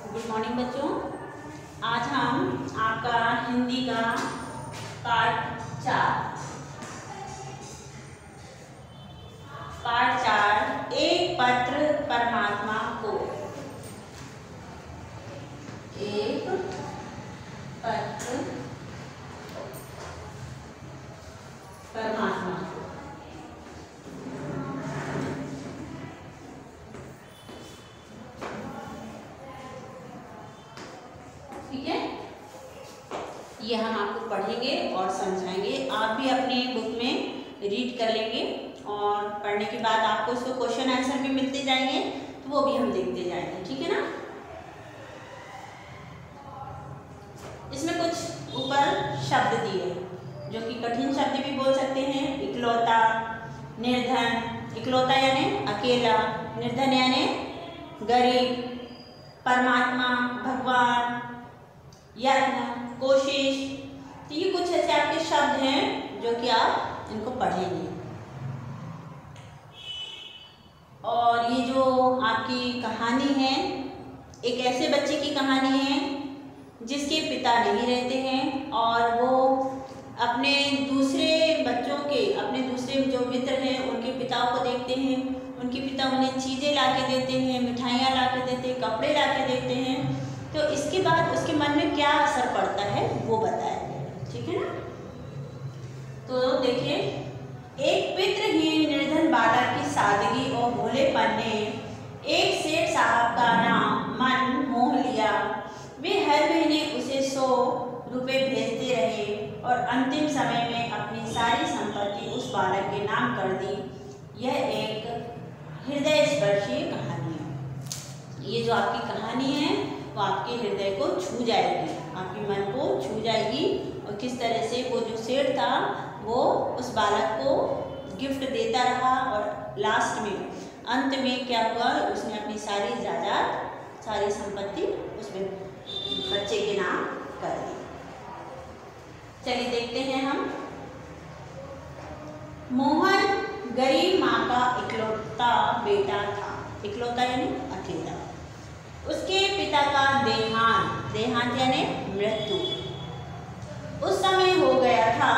Good morning बच्चों। आज हम आपका हिंदी का पाठ 4 एक पत्र परमात्मा को। एक पत्र परमात्मा को। ठीक है, ये हम आपको पढ़ेंगे और समझाएंगे। आप भी अपने बुक में रीड कर लेंगे और पढ़ने के बाद आपको इसको क्वेश्चन आंसर भी मिलते जाएंगे, तो वो भी हम देखते जाएंगे। ठीक है ना। इसमें कुछ ऊपर शब्द दिए जो कि कठिन शब्द भी बोल सकते हैं। इकलौता, निर्धन। इकलौता यानी अकेला, निर्धन यानी गरीब, परमात्मा भगवान, यत्न, कोशिश। तो ये कुछ ऐसे आपके शब्द हैं जो कि आप इनको पढ़ेंगे। और ये जो आपकी कहानी है, एक ऐसे बच्चे की कहानी है जिसके पिता नहीं रहते हैं और वो अपने दूसरे बच्चों के, अपने दूसरे जो मित्र हैं उनके पिताओं को देखते हैं। उनके पिता उन्हें चीज़ें ला के देते हैं, मिठाइयाँ ला के देते हैं, कपड़े ला के देते हैं। तो इसके बाद उसके मन में क्या असर पड़ता है वो बताया गया। ठीक है ना। तो देखिए, एक पित्रहीन निर्धन बालक की सादगी और भोलेपन ने एक सेठ साहब का नाम मन मोह लिया। वे हर महीने उसे 100 रुपये भेजते रहे और अंतिम समय में अपनी सारी संपत्ति उस बालक के नाम कर दी। यह एक हृदय स्पर्शी कहानी है। ये जो आपकी कहानी है वो आपके हृदय को छू जाएगी, आपके मन को छू जाएगी। और किस तरह से वो जो सेठ था वो उस बालक को गिफ्ट देता रहा और लास्ट में, अंत में क्या हुआ, उसने अपनी सारी जायदाद, सारी संपत्ति उसमें बच्चे के नाम कर दी। चलिए देखते हैं हम। मोहन गरीब माँ का इकलौता बेटा था। इकलौता यानी अकेला। उसके पिता का देहांत यानी मृत्यु उस समय हो गया था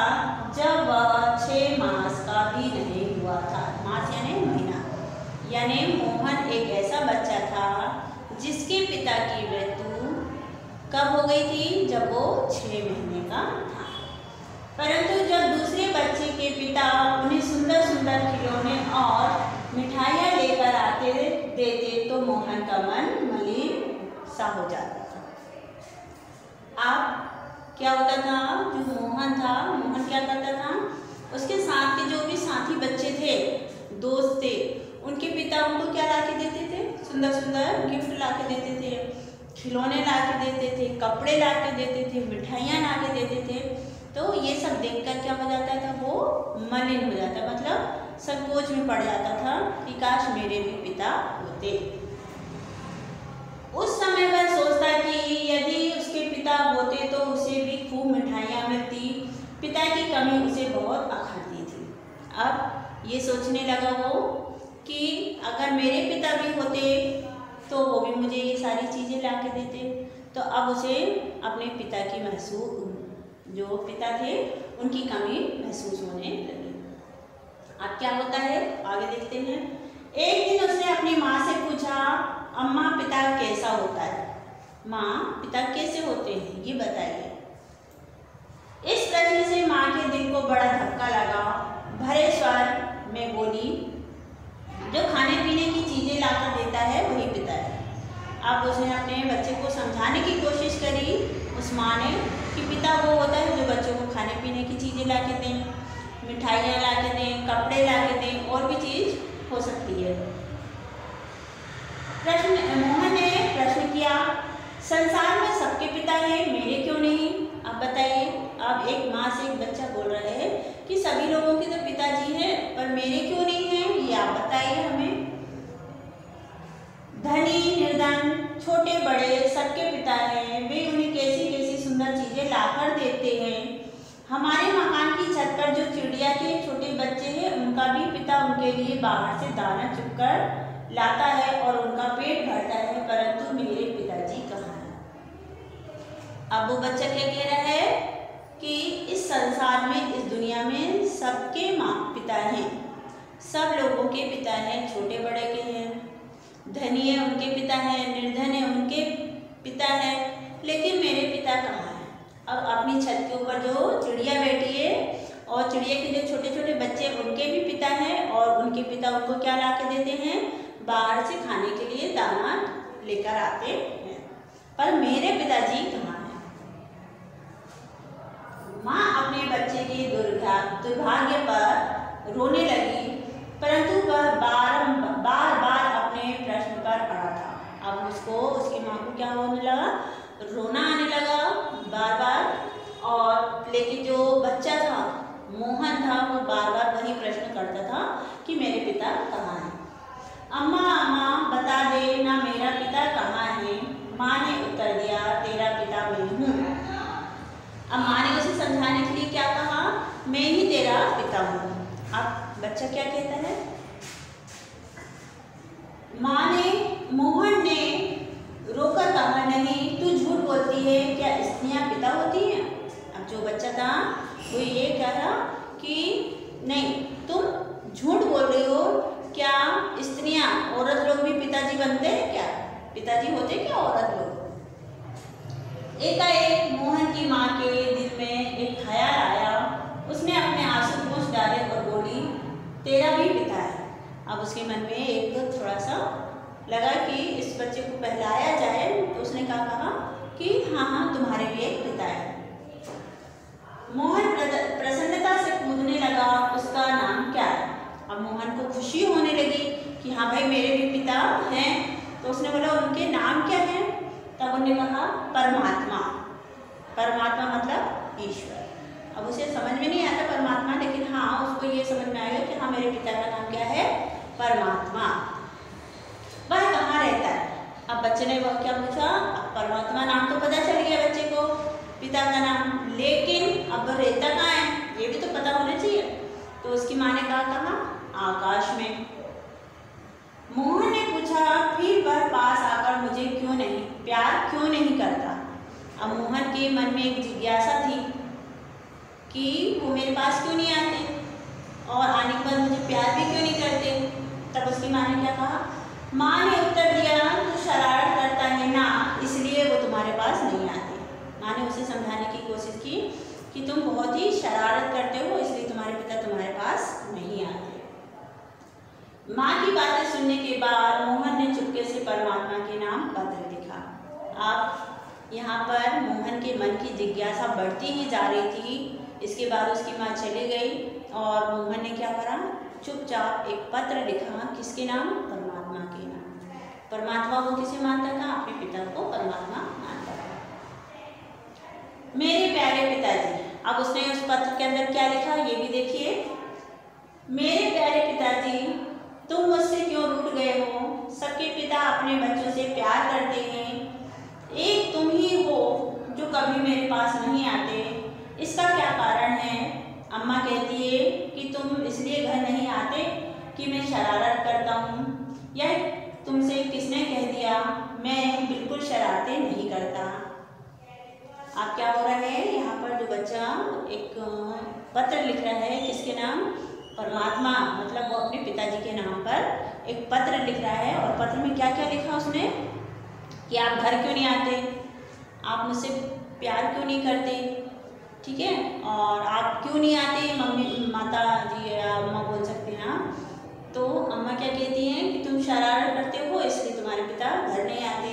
जब वह 6 मास का भी नहीं हुआ था। मास यानी महीना। यानी मोहन एक ऐसा बच्चा था जिसके पिता की मृत्यु कब हो गई थी, जब वो 6 महीने का था। परंतु जब दूसरे बच्चे के पिता उन्हें सुंदर सुंदर खिलौने और मिठाइयाँ लेकर आते देते तो मोहन का मन मलिन सा हो जाता था। अब क्या होता था, जो मोहन था, मोहन क्या करता था, उसके साथ के जो भी साथी बच्चे थे, दोस्त थे, उनके पिता उनको क्या ला के देते थे, सुंदर सुंदर गिफ्ट ला के देते थे, खिलौने ला के देते थे, कपड़े ला के देते थे, मिठाइयाँ ला के देते थे। तो ये सब देखकर क्या हो जाता था, वो मलिन हो जाता, मतलब संकोच में पड़ जाता था कि काश मेरे भी पिता होते। उस समय वह सोचता कि यदि उसके पिता होते तो उसे भी खूब मिठाइयाँ मिलती। पिता की कमी उसे बहुत अखरती थी। अब ये सोचने लगा वो कि अगर मेरे पिता भी होते तो वो भी मुझे ये सारी चीज़ें ला के देते। तो अब उसे अपने पिता की जो पिता थे उनकी कमी महसूस होने लगी। अब क्या होता है आगे देखते हैं। एक दिन उसने अपनी माँ से पूछा, अम्मा पिता कैसा होता है? माँ पिता कैसे होते हैं ये बताइए। इस प्रश्न से माँ के दिल को बड़ा धक्का लगा। भरे स्वर में बोली, जो खाने पीने की चीज़ें लाकर देता है वही पिता है। अब उसने अपने बच्चे को समझाने की कोशिश करी, उस माँ ने, कि पिता वो होता है जो बच्चों को खाने पीने की चीज़ें ला के दें, मिठाइयाँ ला के दें, कपड़े ला के दें, और भी चीज़ हो सकती है। मोहन ने प्रश्न किया, संसार में सबके पिता हैं, मेरे क्यों नहीं? अब बताइए। अब एक माँ से एक बच्चा बोल रहा है कि सभी लोगों के तो पिताजी हैं पर मेरे क्यों नहीं हैं, ये आप बताइए हमें। धनी निर्धन छोटे बड़े सबके पिता हैं, वे उन्हें कैसी कैसी सुंदर चीज़ें लाकर देते हैं। हमारे मकान की छत पर जो चिड़िया के छोटे बच्चे हैं उनका भी पिता उनके लिए बाहर से दाना चुग कर लाता है और उनका पेट भरता है, परंतु मेरे पिताजी कहाँ अब वो बच्चा क्या कह रहा है कि इस संसार में, इस दुनिया में सबके माँ पिता हैं, सब लोगों के पिता हैं, छोटे बड़े के हैं, धनी है उनके पिता हैं, निर्धन है उनके पिता हैं, लेकिन मेरे पिता कहाँ हैं? अब अपनी छत के ऊपर जो चिड़िया बैठी है और चिड़िया के जो छोटे छोटे बच्चे उनके भी पिता हैं, और उनके पिता उनको क्या ला के देते हैं? बाहर से खाने के लिए दाना लेकर आते हैं, पर मेरे पिताजी कहाँ हैं? माँ अपने बच्चे के दुर्भाग्य पर रोने लगी, परंतु वह बार बार अपने प्रश्न पर अड़ा था। अब उसकी माँ को क्या होने लगा? रोना आने लगा बार बार। और लेकिन जो बच्चा था, मोहन था, वो बार बार वही प्रश्न करता था कि मेरे पिता कहाँ हैं? अम्मा अम्मा बता दे ना, मेरा पिता कहाँ है? माँ ने उत्तर दिया, तेरा पिता मैं हूँ। अब माँ ने उसे समझाने के लिए क्या कहा? मैं ही तेरा पिता हूँ। अब बच्चा क्या कहता है? मोहन ने रोकर कहा, नहीं तू झूठ बोलती है, क्या स्त्रियाँ पिता होती हैं? अब जो बच्चा था वो ये कहा कि नहीं, तुम झूठ बोल रही हो, क्या स्त्रियाँ, औरत लोग भी पिताजी बनते हैं क्या? पिताजी होते क्या औरत लोग? एकाएक मोहन की माँ के दिल में एक ख्याल आया। उसने अपने आंसू पोंछ डाले और बोली, तेरा भी पिता है। अब उसके मन में एक थोड़ा सा लगा कि इस बच्चे को बहलाया जाए, तो उसने कहा कि हाँ हाँ, तुम्हारे भी एक पिता है। मोहन प्रसन्नता से कूदने लगा, उसका नाम क्या है? अब मोहन को खुशी होने लगी कि हाँ भाई, मेरे भी पिता हैं। तो उसने बोला, उनके नाम क्या है? तब उन्होंने कहा, परमात्मा। परमात्मा मतलब ईश्वर। अब उसे समझ में नहीं आता परमात्मा, लेकिन हाँ उसको ये समझ में आएगा कि हाँ, मेरे पिता का नाम क्या है? परमात्मा। वह कहाँ रहता है? अब बच्चे ने वह क्या पूछा? अब परमात्मा नाम तो पता चल गया बच्चे को, पिता का नाम, लेकिन अब रहता कहाँ है ये भी तो पता होना चाहिए। तो उसकी माँ ने कहा आकाश में। मोहन ने पूछा, फिर वह पास आकर मुझे प्यार क्यों नहीं करता? अब मोहन के मन में एक जिज्ञासा थी कि वो मेरे पास क्यों नहीं आते और आने के बाद मुझे प्यार भी क्यों नहीं करते। तब उसकी माँ ने क्या कहा? माँ ने उत्तर दिया, तू शरारत करता है ना, इसलिए वो तुम्हारे पास नहीं आते। माँ ने उसे समझाने की कोशिश की कि तुम बहुत ही शरारत करते हो, इसलिए तुम्हारे पिता तुम्हारे पास नहीं आते। माँ की बातें सुनने के बाद मोहन ने चुपके से परमात्मा के नाम पत्र लिखा। अब यहाँ पर मोहन के मन की जिज्ञासा बढ़ती ही जा रही थी। इसके बाद उसकी माँ चली गई और मोहन ने क्या करा? चुपचाप एक पत्र लिखा। किसके नाम? परमात्मा के नाम। परमात्मा वो किसे मानता था? अपने पिता को परमात्मा मानता था। मेरे प्यारे पिताजी, अब उसने उस पत्र के अंदर क्या लिखा ये भी देखिए। मेरे प्यारे पिताजी, तुम मुझसे क्यों रूठ गए हो? सबके पिता अपने बच्चों से प्यार करते हैं, एक तुम ही हो जो कभी मेरे पास नहीं आते। इसका क्या कारण है? अम्मा कहती है कि तुम इसलिए घर नहीं आते कि मैं शरारत करता हूँ। यह तुमसे किसने कह दिया? मैं बिल्कुल शरारतें नहीं करता। आप क्या हो रहा है? यहाँ पर जो बच्चा एक पत्र लिख रहा है, किसके नाम? परमात्मा, मतलब वो अपने पिताजी के नाम पर एक पत्र लिख रहा है। और पत्र में क्या क्या लिखा उसने? कि आप घर क्यों नहीं आते, आप मुझसे प्यार क्यों नहीं करते, ठीक है, और आप क्यों नहीं आते, मम्मी, माता जी, अम्मा बोल सकते हैं आप। तो अम्मा क्या कहती हैं कि तुम शरारत करते हो, इसलिए तुम्हारे पिता घर नहीं आते।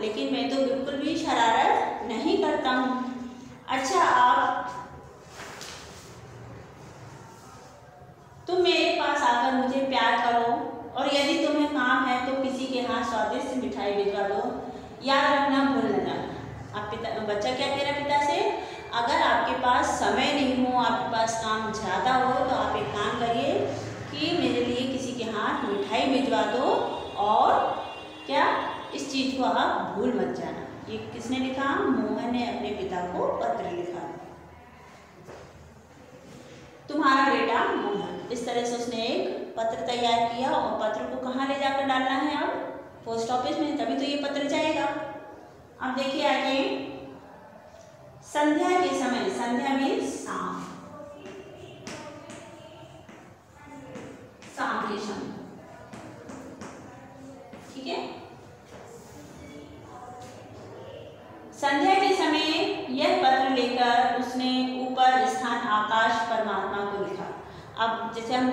लेकिन मैं तो बिल्कुल भी शरारत नहीं करता हूँ। अच्छा, तुम मेरे पास आकर मुझे प्यार करो, और यदि तुम्हें काम है तो किसी के यहाँ स्वादिष्ट मिठाई भिजवा दो। याद रखना, भूल न जाना। आप बच्चा क्या कह रहा है पिता से? अगर आपके पास समय नहीं हो, आपके पास काम ज़्यादा हो, तो आप एक काम करिए कि मेरे लिए किसी के हाथ मिठाई भिजवा दो, और क्या, इस चीज़ को आप भूल मत जाना। ये किसने लिखा? मोहन ने अपने पिता को पत्र लिखा। तुम्हारा बेटा मोहन। इस तरह से उसने एक पत्र तैयार किया, और पत्र को कहाँ ले जाकर डालना है? अब पोस्ट ऑफिस में, तभी तो ये पत्र जाएगा। अब देखिए आगे, संध्या के समय, संध्या में शाम, शाम के समय, ठीक है। संध्या के समय यह पत्र लेकर उसने ऊपर स्थान आकाश परमात्मा को लिखा। अब जैसे हम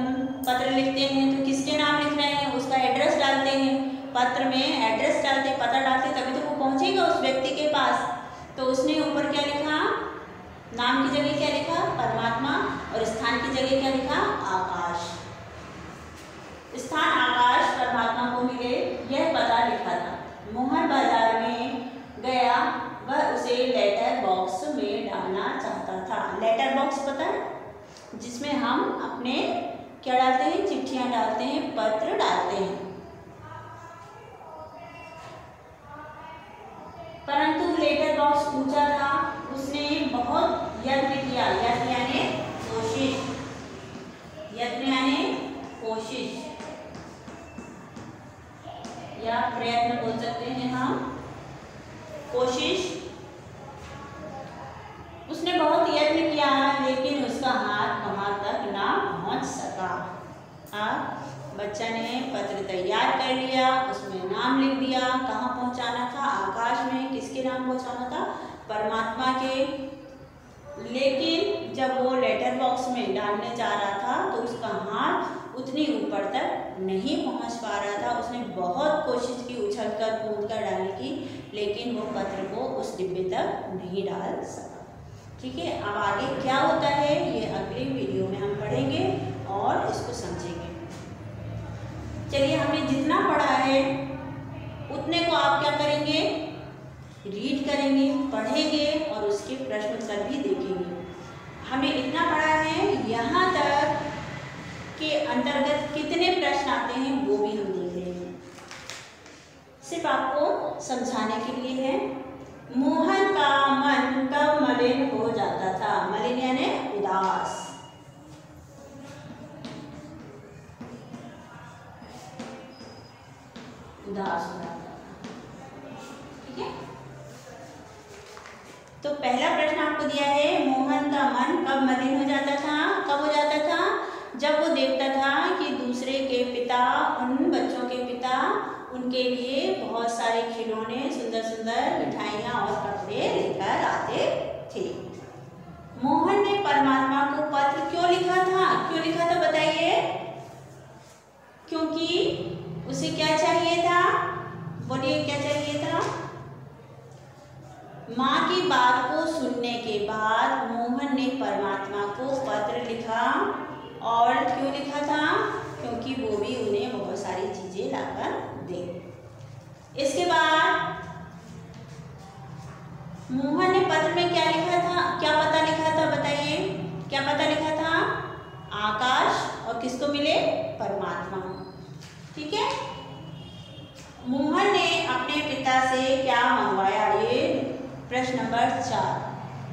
पत्र लिखते हैं तो किसके नाम लिख रहे हैं, उसका एड्रेस डालते हैं, पत्र में एड्रेस डालते, पता डालते, तभी तो वो पहुंचेगा उस व्यक्ति के पास। तो उसने ऊपर क्या लिखा, नाम की जगह क्या लिखा, परमात्मा, और स्थान की जगह क्या लिखा, आकाश। स्थान आकाश परमात्मा को मिले, यह पता लिखा था। मोहन बाजार में गया, वह उसे लेटर बॉक्स में डालना चाहता था। लेटर बॉक्स पता है, जिसमें हम अपने क्या डालते हैं, चिट्ठियां डालते हैं, पत्र डालते हैं। परंतु लेटर बॉक्स ऊंचा था, उसने बहुत यत्न किया, यत्न यानी कोशिश, यत्न यानी कोशिश या प्रयत्न बोल सकते हैं हम, कोशिश। उसने बहुत यत्न किया लेकिन उसका हाथ वहां तक ना पहुंच सका। बच्चा ने पत्र तैयार कर लिया, उसमें नाम लिख दिया, कहाँ पहुंचाना था, आकाश में, किसके नाम पहुंचाना था, परमात्मा के। लेकिन जब वो लेटर बॉक्स में डालने जा रहा था तो उसका हाथ उतनी ऊपर तक नहीं पहुंच पा रहा था। उसने बहुत कोशिश की, उछल कर कूद कर डालने की, लेकिन वो पत्र को उस डिब्बे तक नहीं डाल सका। ठीक है, अब आगे क्या होता है ये अगले वीडियो में हम पढ़ेंगे और इसको समझेंगे। चलिए, हमने जितना पढ़ा है उतने को आप क्या करेंगे, रीड करेंगे, पढ़ेंगे और उसके प्रश्न उत्तर भी देखेंगे। हमने इतना पढ़ा है, यहाँ तक के अंतर्गत कितने प्रश्न आते हैं वो भी हम देख लेंगे। सिर्फ आपको समझाने के लिए है। मोहन का मन कब मलिन हो जाता था, मलिन यानी उदास। उदास हो जाता था, ठीक है। तो पहला प्रश्न आपको दिया है, मोहन का मन कब मलिन हो जाता था, कब हो जाता था, जब वो देखता था कि दूसरे के पिता, उन बच्चों के पिता उनके लिए बहुत सारे खिलौने, सुंदर सुंदर मिठाइयाँ और कपड़े लेकर आते थे। मोहन ने परमात्मा को पत्र क्यों लिखा था, क्यों लिखा था बताइए? क्योंकि उसे क्या चाहिए था, बोलिए क्या चाहिए था? माँ की बात को सुनने के बाद मोहन ने परमात्मा को पत्र लिखा। और क्यों लिखा था? क्योंकि वो भी उन्हें बहुत सारी चीजें लाकर दे। इसके बाद मोहन ने पत्र में क्या लिखा था, क्या पता लिखा था बताइए? क्या पता लिखा था? आकाश, और किसको मिले? परमात्मा, ठीक है। मोहन ने अपने पिता से क्या मंगवाया, ये प्रश्न नंबर 4।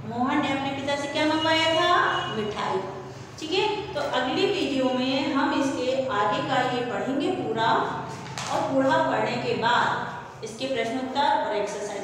मोहन ने अपने पिता से क्या मंगवाया था? मिठाई, ठीक है। तो अगली वीडियो में हम इसके आगे का ये पढ़ेंगे पूरा, और पूरा पढ़ने के बाद इसके प्रश्न उत्तर और एक्सरसाइज